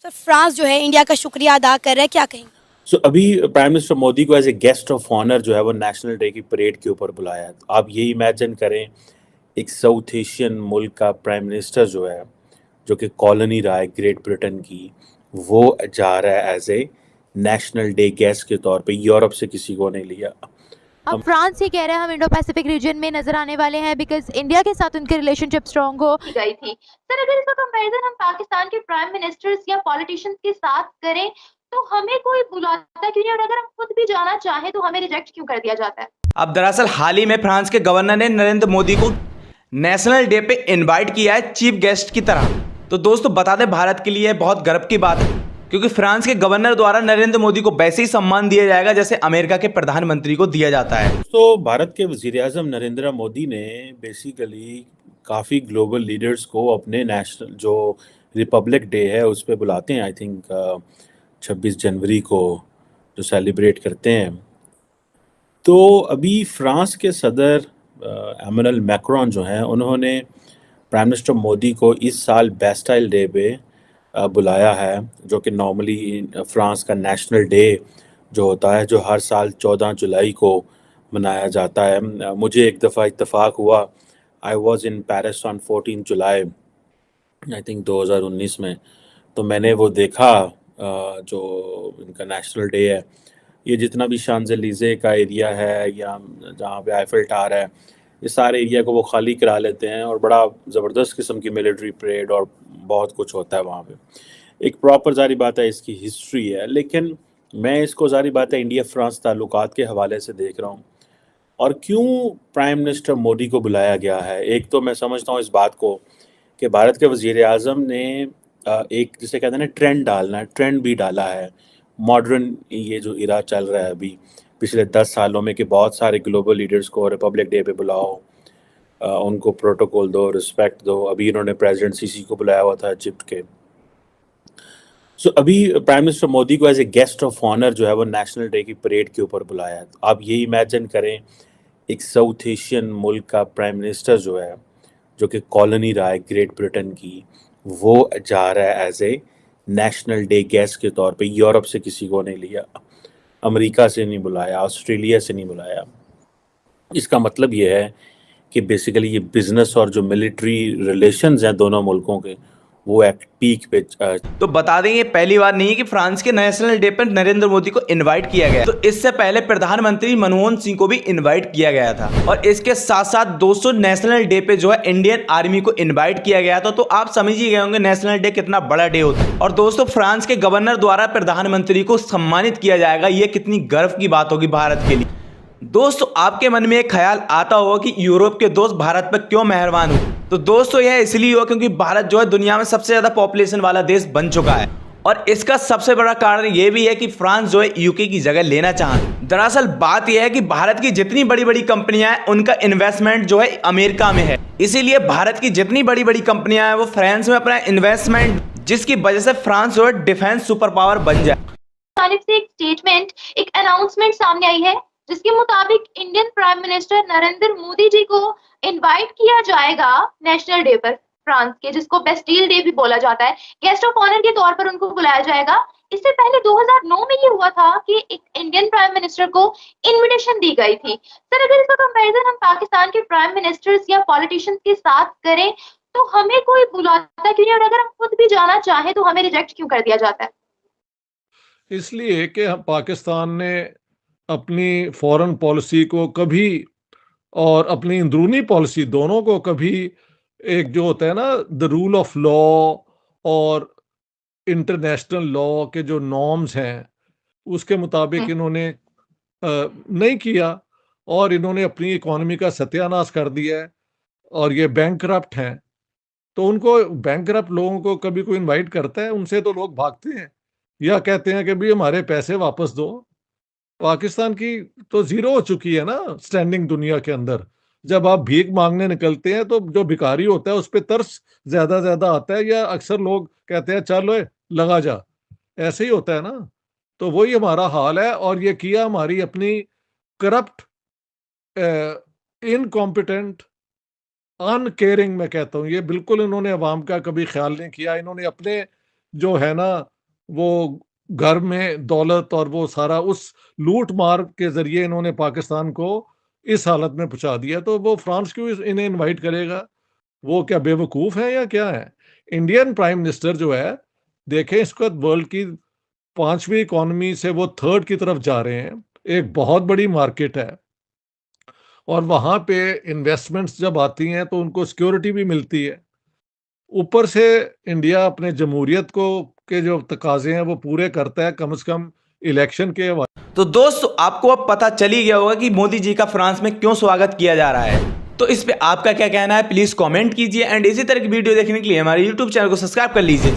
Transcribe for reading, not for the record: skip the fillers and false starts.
Sir France जो है India का शुक्रिया अदा कर रहा है, क्या कहेंगे? अभी प्राइम मिनिस्टर मोदी को as a guest of honour जो है वो नेशनल डे की परेड के ऊपर बुलाया है। तो आप ये इमेजिन करें, एक साउथ एशियन मुल्क का प्राइम मिनिस्टर जो है, जो कि कॉलोनी रहा है ग्रेट ब्रिटेन की, वो जा रहा है as a national day guest के तौर पे। यूरोप से किसी को नहीं लिया। अब फ्रांस ये कह रहे हैं हम इंडो पैसिफिक रीजन में नजर आने वाले हैं बिकॉज इंडिया के साथ उनके रिलेशनशिप स्ट्रांग हो गई थी। सर अगर इसका कंपैरिजन हम पाकिस्तान के प्राइम मिनिस्टर्स या पॉलिटिशियंस के साथ करें तो हमें कोई बुलाता क्यों नहीं, और अगर हम खुद भी जाना चाहें तो हमें रिजेक्ट क्यों कर दिया जाता है? अब दरअसल हाल ही में फ्रांस के गवर्नर ने नरेंद्र मोदी को नेशनल डे पे इनवाइट किया है चीफ गेस्ट की तरह। तो दोस्तों बता दें, भारत के लिए बहुत गर्व की बात है क्योंकि फ्रांस के गवर्नर द्वारा नरेंद्र मोदी को वैसे ही सम्मान दिया जाएगा जैसे अमेरिका के प्रधानमंत्री को दिया जाता है। तो भारत के वज़ीर-ए-आज़म नरेंद्र मोदी ने बेसिकली काफ़ी ग्लोबल लीडर्स को अपने नेशनल जो रिपब्लिक डे है उस पे बुलाते हैं। आई थिंक 26 जनवरी को जो सेलिब्रेट करते हैं। तो अभी फ्रांस के सदर एमेनुअल मैक्रोन जो हैं, उन्होंने प्राइम मिनिस्टर मोदी को इस साल बेस्टाइल डे पे बुलाया है, जो कि नॉर्मली फ्रांस का नेशनल डे जो होता है, जो हर साल 14 जुलाई को मनाया जाता है। मुझे एक दफ़ा इत्तेफाक हुआ, I was in Paris on 14 July I think 2019 में। तो मैंने वो देखा जो इनका नेशनल डे है, ये जितना भी शांज़ेलीज़े का एरिया है या जहाँ पे आईफल टावर है, ये सारे एरिया को वो खाली करा लेते हैं और बड़ा ज़बरदस्त किस्म की मिलिट्री परेड और बहुत कुछ होता है वहाँ पे। एक प्रॉपर ज़ाहिर बात है इसकी हिस्ट्री है, लेकिन मैं इसको ज़ाहिर बात है इंडिया फ्रांस ताल्लुकात के हवाले से देख रहा हूँ। और क्यों प्राइम मिनिस्टर मोदी को बुलाया गया है? एक तो मैं समझता हूँ इस बात को कि भारत के वज़ीर-ए-आज़म ने एक जिसे कहते हैं ना ट्रेंड डालना है, ट्रेंड भी डाला है। मॉडर्न ये जो इरा चल रहा है अभी पिछले 10 सालों में कि बहुत सारे ग्लोबल लीडर्स को रिपब्लिक डे पे बुलाओ, उनको प्रोटोकॉल दो, रिस्पेक्ट दो। अभी इन्होंने प्रेसिडेंट सीसी को बुलाया हुआ था इजिप्ट के। अभी प्राइम मिनिस्टर मोदी को as a guest of honour जो है वो नेशनल डे की परेड के ऊपर बुलाया है। आप ये इमेजिन करें, एक साउथ एशियन मुल्क का प्राइम मिनिस्टर जो है, जो कि कॉलोनी रहा है ग्रेट ब्रिटेन की, वो जा रहा है as a national day guest के तौर पे। यूरोप से किसी को नहीं लिया, अमेरिका से नहीं बुलाया, ऑस्ट्रेलिया से नहीं बुलाया। इसका मतलब ये है कि बेसिकली ये बिजनेस और जो मिलिट्री रिलेशंस हैं दोनों मुल्कों के, वो एक पीक पे तो बता दें, ये पहली बार नहीं है कि फ्रांस के नेशनल डे पर नरेंद्र मोदी को इनवाइट किया गया। तो इससे पहले प्रधानमंत्री मनमोहन सिंह को भी इनवाइट किया गया था और इसके साथ साथ दोस्तों नेशनल डे पे जो है इंडियन आर्मी को इनवाइट किया गया था। तो आप समझ ही गए होंगे नेशनल डे कितना बड़ा डे होता है। और दोस्तों फ्रांस के गवर्नर द्वारा प्रधानमंत्री को सम्मानित किया जाएगा, ये कितनी गर्व की बात होगी भारत के लिए। दोस्तों आपके मन में एक ख्याल आता होगा कि यूरोप के दोस्त भारत पर क्यों मेहरबान हुए। तो दोस्तों यह इसलिए हुआ क्योंकि भारत जो है दुनिया में सबसे ज्यादा पॉपुलेशन वाला देश बन चुका है और इसका सबसे बड़ा कारण यह भी है कि फ्रांस जो है यूके की जगह लेना चाहता। दरअसल बात यह है कि भारत की जितनी बड़ी बड़ी कंपनियां हैं उनका इन्वेस्टमेंट जो है अमेरिका में है, इसीलिए भारत की जितनी बड़ी बड़ी कंपनियां हैं वो फ्रांस में अपना इन्वेस्टमेंट, जिसकी वजह से फ्रांस जो है डिफेंस सुपर पावर बन जाए। से एक स्टेटमेंट, एक अनाउंसमेंट सामने आई है जिसके मुताबिक Indian prime minister Narendra Modi ji को इनवाइट किया जाएगा नेशनल डे पर फ्रांस के, जिसको बेस्टील डे भी बोला जाता है। गेस्ट ऑफ ऑनर के तौर पर उनको बुलाया जाएगा। इससे पहले 2009 में ये हुआ था कि एक इंडियन प्राइम मिनिस्टर को इनविटेशन दी गई थी। सर अगर इसका कंपैरिजन हम पाकिस्तान के प्राइम मिनिस्टर्स या पॉलिटिशियंस के साथ करें तो हमें कोई बुलाता क्यों नहीं, और अगर हम खुद भी जाना चाहें तो हमें रिजेक्ट क्यों कर दिया जाता है? इसलिए कि पाकिस्तान ने अपनी फॉरेन पॉलिसी को कभी और अपनी अंदरूनी पॉलिसी दोनों को कभी एक जो होता है ना द रूल ऑफ लॉ और इंटरनेशनल लॉ के जो नॉर्म्स हैं उसके मुताबिक इन्होंने नहीं किया और इन्होंने अपनी इकोनॉमी का सत्यानाश कर दिया है और ये बैंकरप्ट हैं। तो उनको बैंकरप्ट लोगों को कभी कोई इनवाइट करता है, उनसे तो लोग भागते हैं या कहते हैं कि भाई हमारे पैसे वापस दो। पाकिस्तान की तो जीरो हो चुकी है ना स्टैंडिंग दुनिया के अंदर। जब आप भीख मांगने निकलते हैं तो जो भिखारी होता है उस पर तरस ज्यादा आता है या अक्सर लोग कहते हैं चलो लगा जा, ऐसे ही होता है ना। तो वही हमारा हाल है और ये किया हमारी अपनी करप्ट, इनकॉम्पिटेंट, अनकेयरिंग, मैं कहता हूँ ये बिल्कुल इन्होंने अवाम का कभी ख्याल नहीं किया। इन्होंने अपने जो है ना वो घर में दौलत और वो सारा उस लूट मार के जरिए इन्होंने पाकिस्तान को इस हालत में पहुंचा दिया, तो वो फ्रांस क्यों इन्हें इनवाइट करेगा? वो क्या बेवकूफ है या क्या है? इंडियन प्राइम मिनिस्टर जो है, देखें इस वक्त वर्ल्ड की 5वीं इकोनॉमी से वो 3rd की तरफ जा रहे हैं। एक बहुत बड़ी मार्केट है और वहां पे इन्वेस्टमेंट्स जब आती हैं तो उनको सिक्योरिटी भी मिलती है। ऊपर से इंडिया अपने जमहूरियत को के जो तकाजे हैं वो पूरे करता है, कम से कम इलेक्शन के हवाले। तो दोस्तों आपको अब पता चल ही गया होगा कि मोदी जी का फ्रांस में क्यों स्वागत किया जा रहा है। तो इस पे आपका क्या कहना है, प्लीज कमेंट कीजिए एंड इसी तरह की वीडियो देखने के लिए हमारे YouTube चैनल को सब्सक्राइब कर लीजिए।